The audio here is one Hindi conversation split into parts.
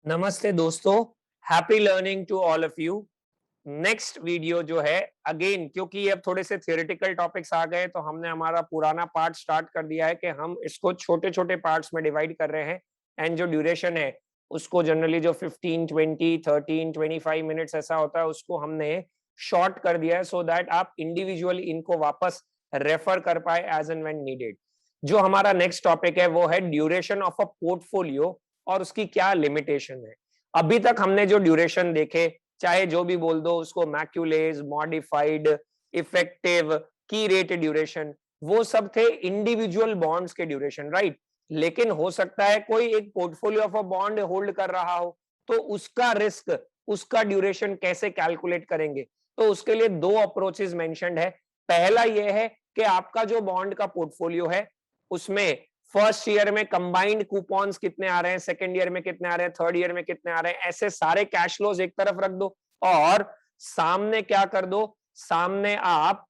नमस्ते दोस्तों, happy learning to all of you. Next video जो है अगेन, क्योंकि अब थोड़े से थियोरेटिकल टॉपिक्स आ गए तो हमने हमारा पुराना पार्ट स्टार्ट कर दिया है कि हम इसको छोटे छोटे पार्ट्स में डिवाइड कर रहे हैं। एंड जो ड्यूरेशन है उसको जनरली जो 15 20 13 25 मिनट्स ऐसा होता है उसको हमने शॉर्ट कर दिया है, सो दैट आप इंडिविजुअली इनको वापस रेफर कर पाए एज एंड व्हेन नीडेड। जो हमारा नेक्स्ट टॉपिक है वो है ड्यूरेशन ऑफ अ पोर्टफोलियो और उसकी क्या लिमिटेशन है। अभी तक हमने जो ड्यूरेशन देखे, चाहे जो भी बोल दो उसको, मैक्यूलेज, मॉडिफाइड, इफेक्टिव, की रेट ड्यूरेशन, वो सब थे इंडिविजुअल बॉन्ड्स के ड्यूरेशन, राइट। लेकिन हो सकता है कोई एक portfolio of a bond hold कर रहा हो, तो उसका रिस्क, उसका ड्यूरेशन कैसे कैलकुलेट करेंगे। तो उसके लिए दो अप्रोचेस मेंशन्ड है। पहला यह है कि आपका जो बॉन्ड का पोर्टफोलियो है उसमें फर्स्ट ईयर में कंबाइंड कूपन्स कितने आ रहे हैं, सेकंड ईयर में कितने आ रहे हैं, थर्ड ईयर में कितने आ रहे हैं, ऐसे सारे कैश फ्लोज एक तरफ रख दो और सामने क्या कर दो, सामने आप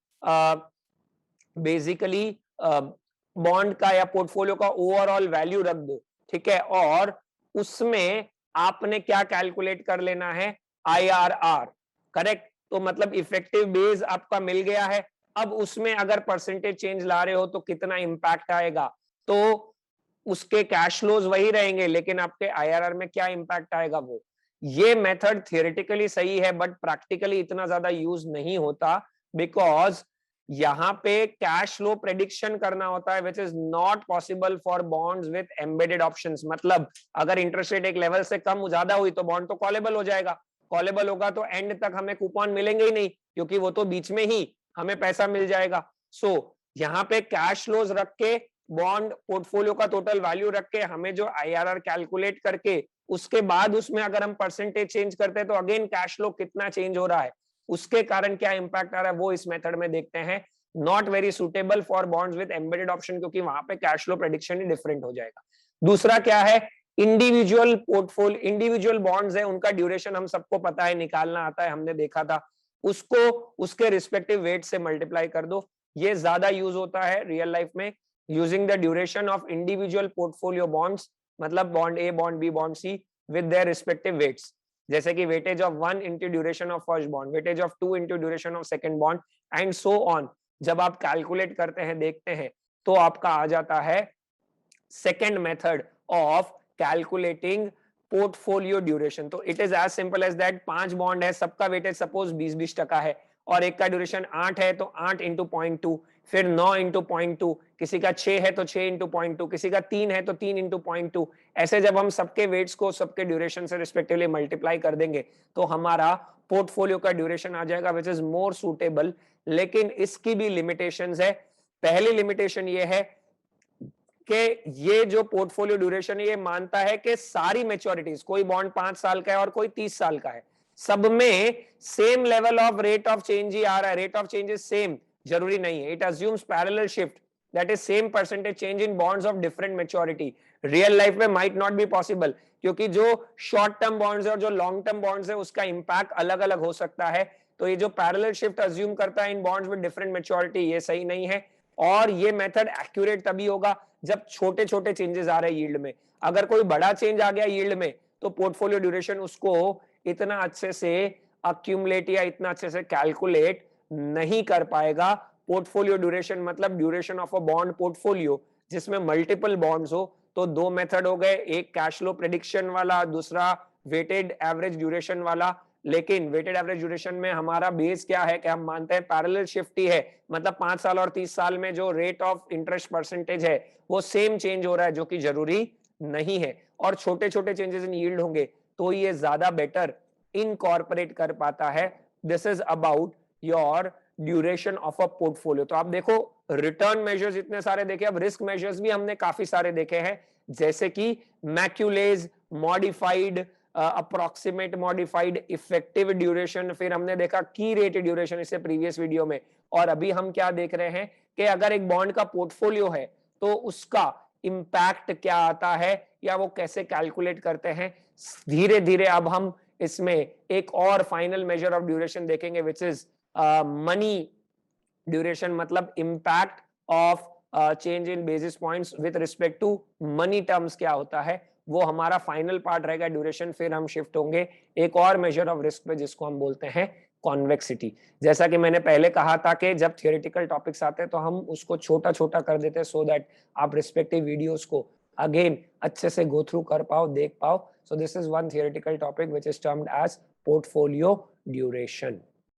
बेसिकली बॉन्ड का या पोर्टफोलियो का ओवरऑल वैल्यू रख दो, ठीक है। और उसमें आपने क्या कैलकुलेट कर लेना है, आईआरआर, करेक्ट। तो मतलब इफेक्टिव बेस आपका मिल गया है। अब उसमें अगर परसेंटेज चेंज ला रहे हो तो कितना इंपैक्ट आएगा, तो उसके कैश फ्लोज वही रहेंगे लेकिन आपके आईआरआर में क्या इंपैक्ट आएगा वो। ये मेथड थियोरेटिकली सही है बट प्रैक्टिकली इतना ज्यादा यूज नहीं होता, बिकॉज यहाँ पे कैश फ्लो प्रेडिक्शन करना होता है which is not possible for bonds with embedded options. मतलब अगर इंटरेस्ट रेट एक लेवल से कम ज्यादा हुई तो बॉन्ड तो कॉलेबल हो जाएगा, कॉलेबल होगा तो एंड तक हमें कूपन मिलेंगे ही नहीं, क्योंकि वो तो बीच में ही हमें पैसा मिल जाएगा। सो यहाँ पे कैश फ्लोज रख के, बॉन्ड पोर्टफोलियो का टोटल वैल्यू रख के, हमें जो आईआरआर कैलकुलेट करके उसके बाद उसमें अगर हम परसेंटेज चेंज करते हैं तो अगेन कैश फ्लो कितना चेंज हो रहा है, उसके कारण क्या इंपैक्ट आ रहा है, वो इस मेथड में देखते हैं। Not very suitable for bonds with embedded option, क्योंकि वहां पे कैश फ्लो प्रेडिक्शन ही डिफरेंट हो जाएगा। दूसरा क्या है, इंडिविजुअल पोर्टफोलियो, इंडिविजुअल बॉन्ड्स है, उनका ड्यूरेशन हम सबको पता है, निकालना आता है, हमने देखा था। उसको उसके रिस्पेक्टिव वेट से मल्टीप्लाई कर दो। ये ज्यादा यूज होता है रियल लाइफ में, using the duration of individual portfolio bonds, मतलब bond A, bond B, bond C with their respective weights. जैसे कि weightage of 1 into duration of first bond, weightage of 2 into duration of second bond, and so on. जब आप कैलकुलेट करते हैं, देखते हैं, तो आपका आ जाता है second method of calculating portfolio duration. तो it is as simple as that, 5 bond है, सबका वेटेज सपोज 20-20% है और एक का ड्यूरेशन 8 है तो 8 इंटू 0.2, फिर 9 इंटू 0.2, किसी का 6 है तो 6 इंटू 0.2, किसी का 3 है तो 3 इंटू 0.2। ऐसे जब हम सबके वेट्स को सबके ड्यूरेशन से रिस्पेक्टिवली मल्टीप्लाई कर देंगे तो हमारा पोर्टफोलियो का ड्यूरेशन आ जाएगा विच इज मोर सूटेबल। लेकिन इसकी भी लिमिटेशंस है। पहली लिमिटेशन ये है कि ये जो पोर्टफोलियो ड्यूरेशन है ये मानता है कि सारी मैच्योरिटीज, कोई बॉन्ड 5 साल का है और कोई 30 साल का है, सब में same level of rate of change ही आ रहा है, rate of change is same, जरूरी नहीं है। It assumes parallel shift, that is same percentage change in bonds of different maturity. Real life में माइट नॉट बी पॉसिबल, क्योंकि जो शॉर्ट टर्म बॉन्ड्स है और जो लॉन्ग टर्म बॉन्ड्स है उसका इंपैक्ट अलग अलग हो सकता है। तो ये जो पैरेलल शिफ्ट अज्यूम करता है इन बॉन्ड्स विद डिफरेंट मैच्योरिटी, ये सही नहीं है। और ये मेथड एक्यूरेट तभी होगा जब छोटे छोटे चेंजेस आ रहे हैं यील्ड में। अगर कोई बड़ा चेंज आ गया यील्ड में तो पोर्टफोलियो ड्यूरेशन उसको इतना अच्छे से अक्यूमुलेट या इतना अच्छे से कैलकुलेट नहीं कर पाएगा। पोर्टफोलियो ड्यूरेशन मतलब duration of a bond portfolio जिसमें मल्टीपल बॉन्ड्स हो। तो दो मेथड हो गए, एक कैश फ्लो प्रेडिक्शन वाला, दूसरा वेटेड एवरेज ड्यूरेशन वाला। लेकिन वेटेड एवरेज ड्यूरेशन में हमारा बेस क्या है कि हम मानते हैं पैरेलल शिफ्ट ही है, मतलब 5 साल और 30 साल में जो रेट ऑफ इंटरेस्ट परसेंटेज है वो सेम चेंज हो रहा है, जो कि जरूरी नहीं है। और छोटे छोटे चेंजेस इन यील्ड होंगे तो ये ज्यादा बेटर इनकॉर्पोरेट कर पाता है। This is about your duration of a portfolio. तो आप देखो, रिटर्न मेजर्स इतने सारे देखे, अब रिस्क मेजर्स भी हमने काफी सारे देखे हैं, जैसे कि Macaulay's, modified, approximate modified, effective duration, फिर हमने देखा की रेट ड्यूरेशन इससे प्रीवियस वीडियो में। और अभी हम क्या देख रहे हैं कि अगर एक बॉन्ड का पोर्टफोलियो है तो उसका इंपैक्ट क्या आता है या वो कैसे कैलकुलेट करते हैं। धीरे धीरे अब हम इसमें एक और फाइनल मेजर ऑफ ड्यूरेशन देखेंगे विच इज मनी ड्यूरेशन, मतलब impact of change in basis points with respect to money terms क्या होता है, वो हमारा फाइनल पार्ट रहेगा ड्यूरेशन। फिर हम शिफ्ट होंगे एक और मेजर ऑफ रिस्क पे जिसको हम बोलते हैं कॉन्वेक्सिटी। जैसा कि मैंने पहले कहा था कि जब थियोरेटिकल टॉपिक्स आते हैं तो हम उसको छोटा छोटा कर देते हैं सो दैट आप रिस्पेक्टिव वीडियोस को अगेन अच्छे से गो थ्रू कर पाओ, देख पाओ। So this is one theoretical topic which is termed as portfolio duration.